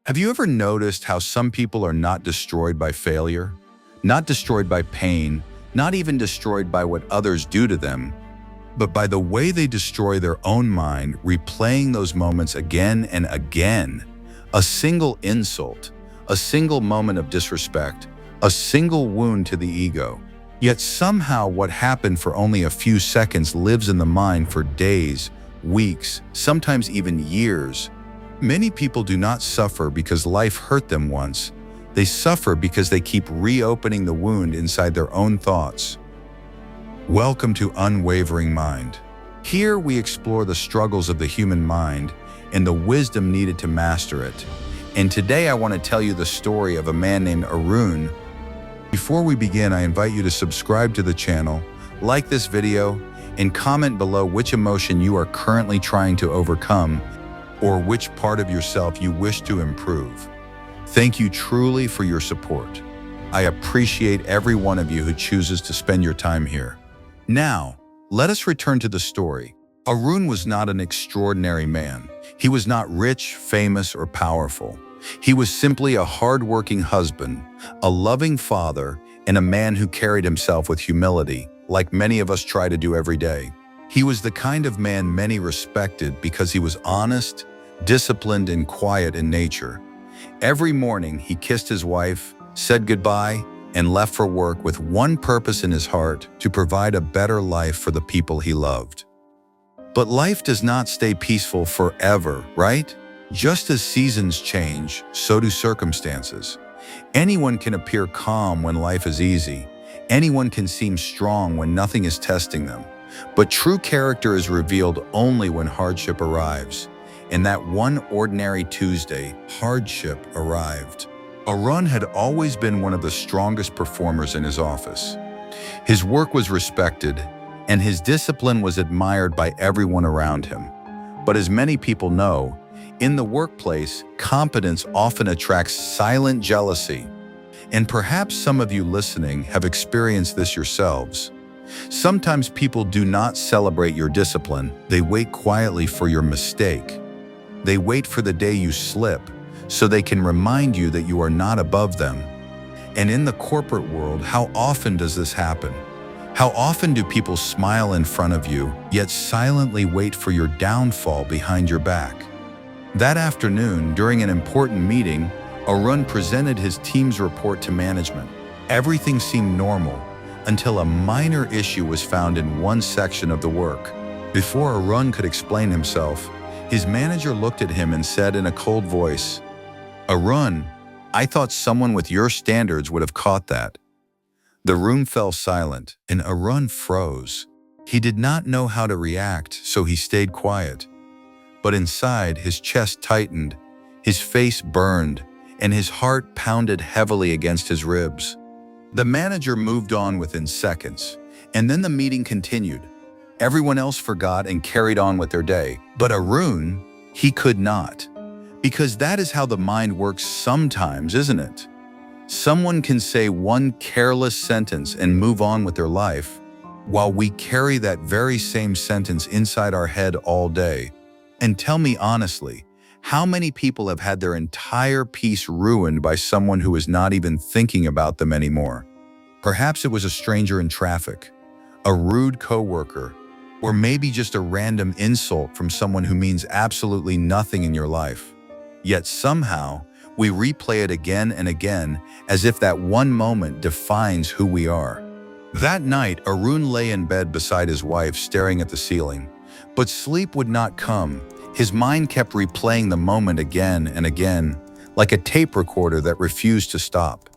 Have you ever noticed how some people are not destroyed by failure, not destroyed by pain, not even destroyed by what others do to them, but by the way they destroy their own mind, replaying those moments again and again? A single insult, a single moment of disrespect, a single wound to the ego. Yet somehow what happened for only a few seconds lives in the mind for days, weeks, sometimes even years. Many people do not suffer because life hurt them once. They suffer because they keep reopening the wound inside their own thoughts. Welcome to Unwavering Mind. Here we explore the struggles of the human mind and the wisdom needed to master it. And today I want to tell you the story of a man named Arun. Before we begin, I invite you to subscribe to the channel, like this video, and comment below which emotion you are currently trying to overcome or which part of yourself you wish to improve. Thank you truly for your support. I appreciate every one of you who chooses to spend your time here. Now, let us return to the story. Arun was not an extraordinary man. He was not rich, famous, or powerful. He was simply a hard-working husband, a loving father, and a man who carried himself with humility, like many of us try to do every day. He was the kind of man many respected because he was honest, disciplined, and quiet in nature. Every morning, he kissed his wife, said goodbye, and left for work with one purpose in his heart: to provide a better life for the people he loved. But life does not stay peaceful forever, right? Just as seasons change, so do circumstances. Anyone can appear calm when life is easy. Anyone can seem strong when nothing is testing them. But true character is revealed only when hardship arrives. And that one ordinary Tuesday, hardship arrived. Arun had always been one of the strongest performers in his office. His work was respected, and his discipline was admired by everyone around him. But as many people know, in the workplace, competence often attracts silent jealousy. And perhaps some of you listening have experienced this yourselves. Sometimes people do not celebrate your discipline. They wait quietly for your mistake. They wait for the day you slip, so they can remind you that you are not above them. And in the corporate world, how often does this happen? How often do people smile in front of you, yet silently wait for your downfall behind your back? That afternoon, during an important meeting, Arun presented his team's report to management. Everything seemed normal until a minor issue was found in one section of the work. Before Arun could explain himself, his manager looked at him and said in a cold voice, "Arun, I thought someone with your standards would have caught that." The room fell silent, and Arun froze. He did not know how to react, so he stayed quiet. But inside, his chest tightened, his face burned, and his heart pounded heavily against his ribs. The manager moved on within seconds, and then the meeting continued. Everyone else forgot and carried on with their day. But Arun, he could not. Because that is how the mind works sometimes, isn't it? Someone can say one careless sentence and move on with their life, while we carry that very same sentence inside our head all day. And tell me honestly, how many people have had their entire peace ruined by someone who is not even thinking about them anymore? Perhaps it was a stranger in traffic, a rude coworker, or maybe just a random insult from someone who means absolutely nothing in your life. Yet somehow, we replay it again and again as if that one moment defines who we are. That night, Arun lay in bed beside his wife, staring at the ceiling. But sleep would not come. His mind kept replaying the moment again and again, like a tape recorder that refused to stop.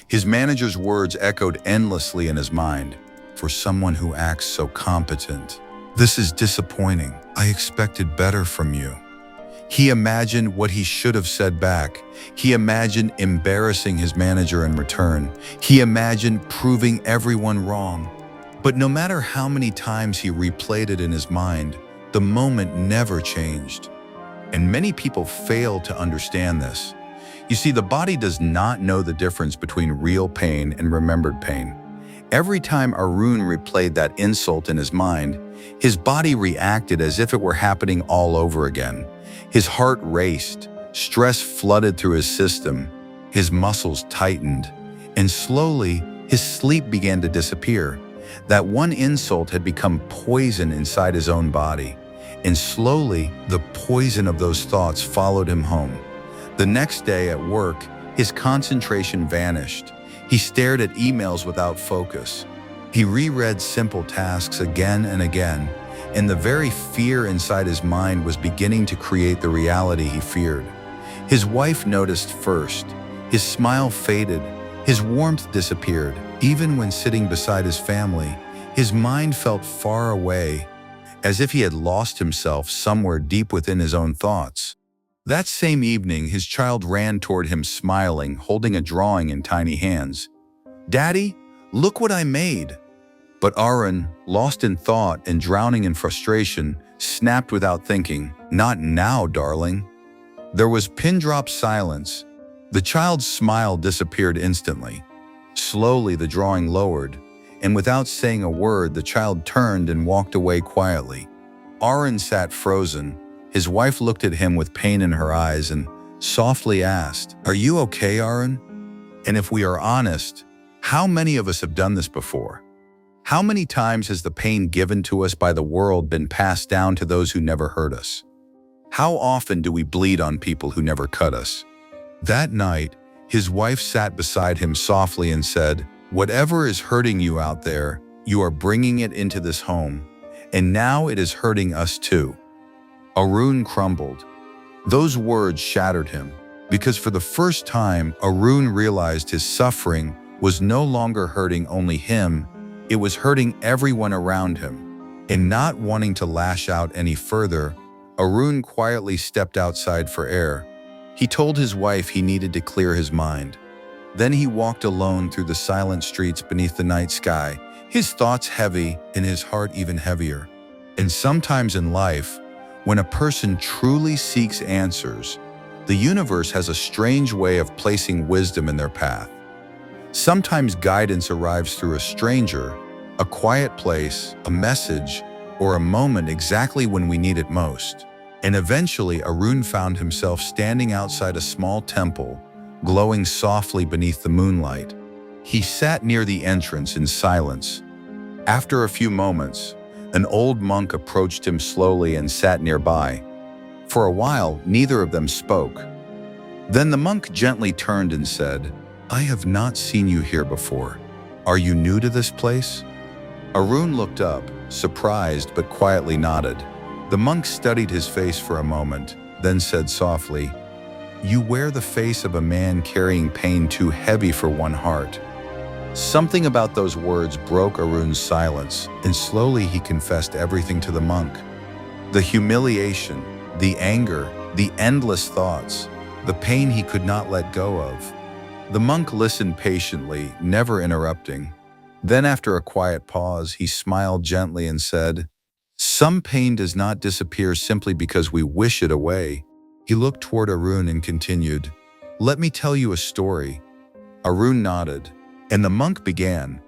His manager's words echoed endlessly in his mind. "For someone who acts so competent, this is disappointing. I expected better from you." He imagined what he should have said back. He imagined embarrassing his manager in return. He imagined proving everyone wrong. But no matter how many times he replayed it in his mind, the moment never changed. And many people fail to understand this. You see, the body does not know the difference between real pain and remembered pain. Every time Arun replayed that insult in his mind, his body reacted as if it were happening all over again. His heart raced, Stress flooded through his system, his muscles tightened, and slowly his sleep began to disappear. That one insult had become poison inside his own body, and slowly the poison of those thoughts followed him home. The next day at work, his concentration vanished. He stared at emails without focus. He reread simple tasks again and again, and the very fear inside his mind was beginning to create the reality he feared. His wife noticed first. His smile faded, his warmth disappeared. Even when sitting beside his family, his mind felt far away, as if he had lost himself somewhere deep within his own thoughts. That same evening, his child ran toward him smiling, holding a drawing in tiny hands. "Daddy, look what I made." But Arun, lost in thought and drowning in frustration, snapped without thinking, "Not now, darling." There was pin-drop silence. The child's smile disappeared instantly. Slowly, the drawing lowered, and without saying a word, the child turned and walked away quietly. Arun sat frozen. His wife looked at him with pain in her eyes and softly asked, "Are you okay, Arun?" And if we are honest, how many of us have done this before? How many times has the pain given to us by the world been passed down to those who never hurt us? How often do we bleed on people who never cut us? That night, his wife sat beside him softly and said, "Whatever is hurting you out there, you are bringing it into this home, and now it is hurting us too." Arun crumbled. Those words shattered him, because for the first time, Arun realized his suffering was no longer hurting only him, it was hurting everyone around him. And not wanting to lash out any further, Arun quietly stepped outside for air. He told his wife he needed to clear his mind. Then he walked alone through the silent streets beneath the night sky, his thoughts heavy and his heart even heavier. And sometimes in life, when a person truly seeks answers, the universe has a strange way of placing wisdom in their path. Sometimes guidance arrives through a stranger, a quiet place, a message, or a moment exactly when we need it most. And eventually, Arun found himself standing outside a small temple, glowing softly beneath the moonlight. He sat near the entrance in silence. After a few moments, an old monk approached him slowly and sat nearby. For a while, neither of them spoke. Then the monk gently turned and said, "I have not seen you here before. Are you new to this place?" Arun looked up, surprised but quietly nodded. The monk studied his face for a moment, then said softly, "You wear the face of a man carrying pain too heavy for one heart." Something about those words broke Arun's silence, and slowly he confessed everything to the monk. The humiliation, the anger, the endless thoughts, the pain he could not let go of. The monk listened patiently, never interrupting. Then after a quiet pause, he smiled gently and said, "Some pain does not disappear simply because we wish it away." He looked toward Arun and continued, "Let me tell you a story." Arun nodded, and the monk began.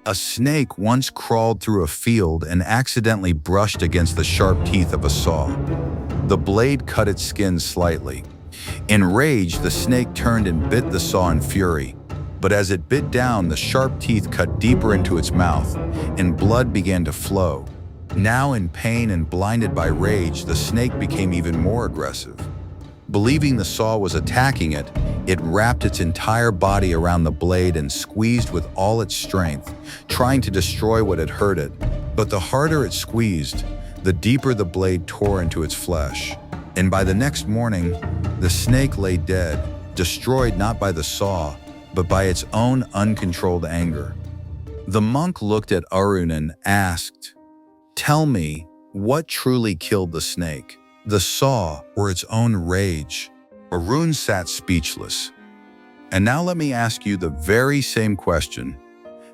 A snake once crawled through a field and accidentally brushed against the sharp teeth of a saw. The blade cut its skin slightly. In rage, the snake turned and bit the saw in fury. But as it bit down, the sharp teeth cut deeper into its mouth, and blood began to flow. Now in pain and blinded by rage, the snake became even more aggressive. Believing the saw was attacking it, it wrapped its entire body around the blade and squeezed with all its strength, trying to destroy what had hurt it. But the harder it squeezed, the deeper the blade tore into its flesh. And by the next morning, the snake lay dead, destroyed not by the saw, but by its own uncontrolled anger. The monk looked at Arun and asked, "Tell me, what truly killed the snake? The saw or its own rage?" Arun sat speechless. And now let me ask you the very same question.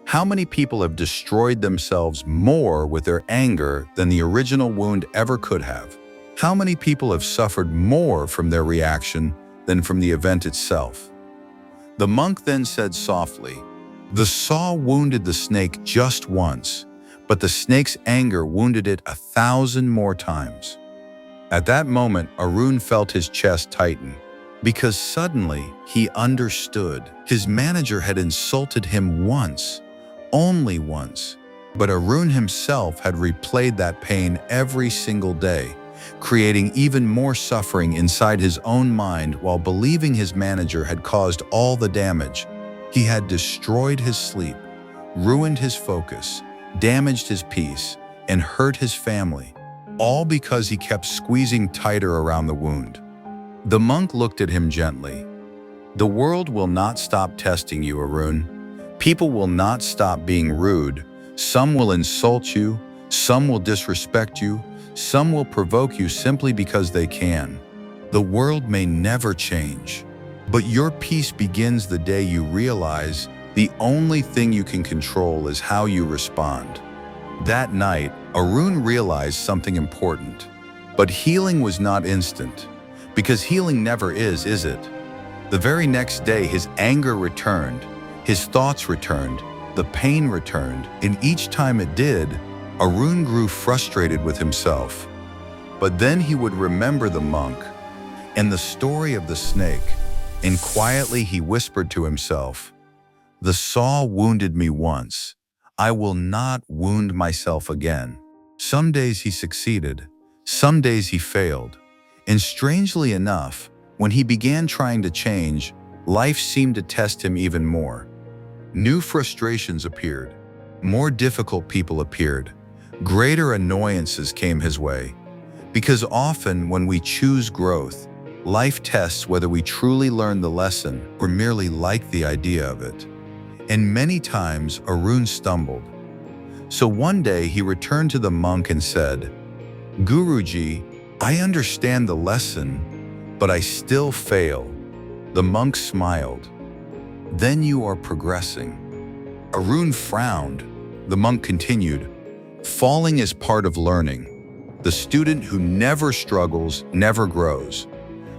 How many people have destroyed themselves more with their anger than the original wound ever could have? How many people have suffered more from their reaction than from the event itself? The monk then said softly, "The saw wounded the snake just once, but the snake's anger wounded it 1,000 more times." At that moment, Arun felt his chest tighten. Because suddenly he understood. His manager had insulted him once, only once. But Arun himself had replayed that pain every single day, creating even more suffering inside his own mind while believing his manager had caused all the damage. He had destroyed his sleep, ruined his focus, damaged his peace, and hurt his family, all because he kept squeezing tighter around the wound. The monk looked at him gently. "The world will not stop testing you, Arun. People will not stop being rude. Some will insult you, some will disrespect you, some will provoke you simply because they can. The world may never change, but your peace begins the day you realize the only thing you can control is how you respond." That night, Arun realized something important. But healing was not instant, because healing never is it? The very next day, his anger returned, his thoughts returned, the pain returned, and each time it did, Arun grew frustrated with himself. But then he would remember the monk and the story of the snake, and quietly he whispered to himself, "The saw wounded me once. I will not wound myself again." Some days he succeeded, some days he failed, and strangely enough, when he began trying to change, life seemed to test him even more. New frustrations appeared, more difficult people appeared, greater annoyances came his way. Because often when we choose growth, life tests whether we truly learn the lesson or merely like the idea of it. And many times Arun stumbled. So one day he returned to the monk and said, "Guruji, I understand the lesson, but I still fail." The monk smiled. "Then you are progressing." Arun frowned. The monk continued, "Falling is part of learning. The student who never struggles never grows.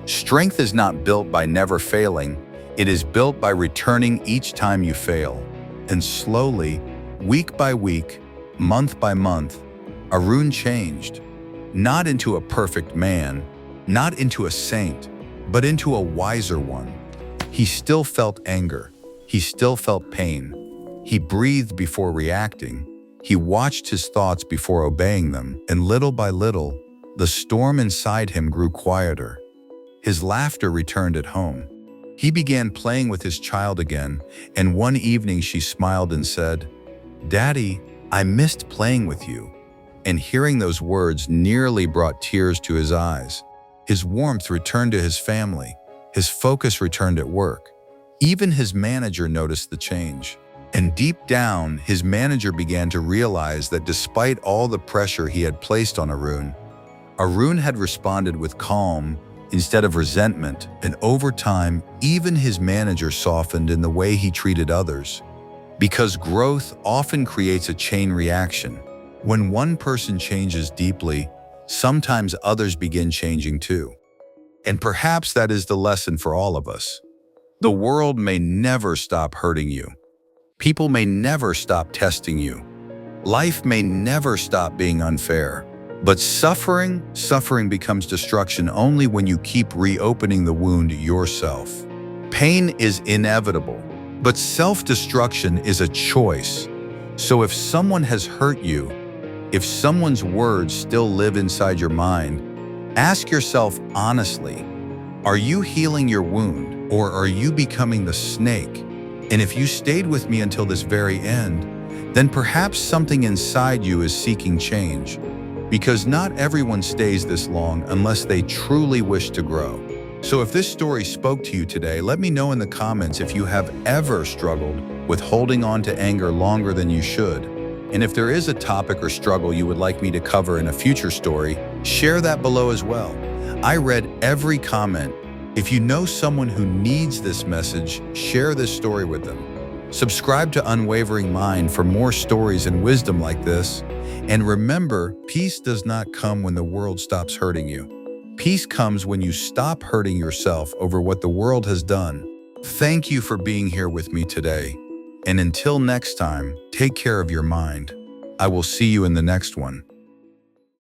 Strength is not built by never failing. It is built by returning each time you fail." And slowly, week by week, month by month, Arun changed. Not into a perfect man, not into a saint, but into a wiser one. He still felt anger. He still felt pain. He breathed before reacting. He watched his thoughts before obeying them, and little by little, the storm inside him grew quieter. His laughter returned at home. He began playing with his child again, and one evening she smiled and said, "Daddy, I missed playing with you." And hearing those words nearly brought tears to his eyes. His warmth returned to his family. His focus returned at work. Even his manager noticed the change. And deep down, his manager began to realize that despite all the pressure he had placed on Arun, Arun had responded with calm instead of resentment, and over time, even his manager softened in the way he treated others. Because growth often creates a chain reaction. When one person changes deeply, sometimes others begin changing too. And perhaps that is the lesson for all of us. The world may never stop hurting you. People may never stop testing you. Life may never stop being unfair. But suffering becomes destruction only when you keep reopening the wound yourself. Pain is inevitable, but self-destruction is a choice. So if someone has hurt you, if someone's words still live inside your mind, ask yourself honestly, are you healing your wound, or are you becoming the snake? And if you stayed with me until this very end, then perhaps something inside you is seeking change. Because not everyone stays this long unless they truly wish to grow. So if this story spoke to you today, let me know in the comments if you have ever struggled with holding on to anger longer than you should. And if there is a topic or struggle you would like me to cover in a future story, share that below as well. I read every comment. If you know someone who needs this message, share this story with them. Subscribe to Unwavering Mind for more stories and wisdom like this. And remember, peace does not come when the world stops hurting you. Peace comes when you stop hurting yourself over what the world has done. Thank you for being here with me today. And until next time, take care of your mind. I will see you in the next one.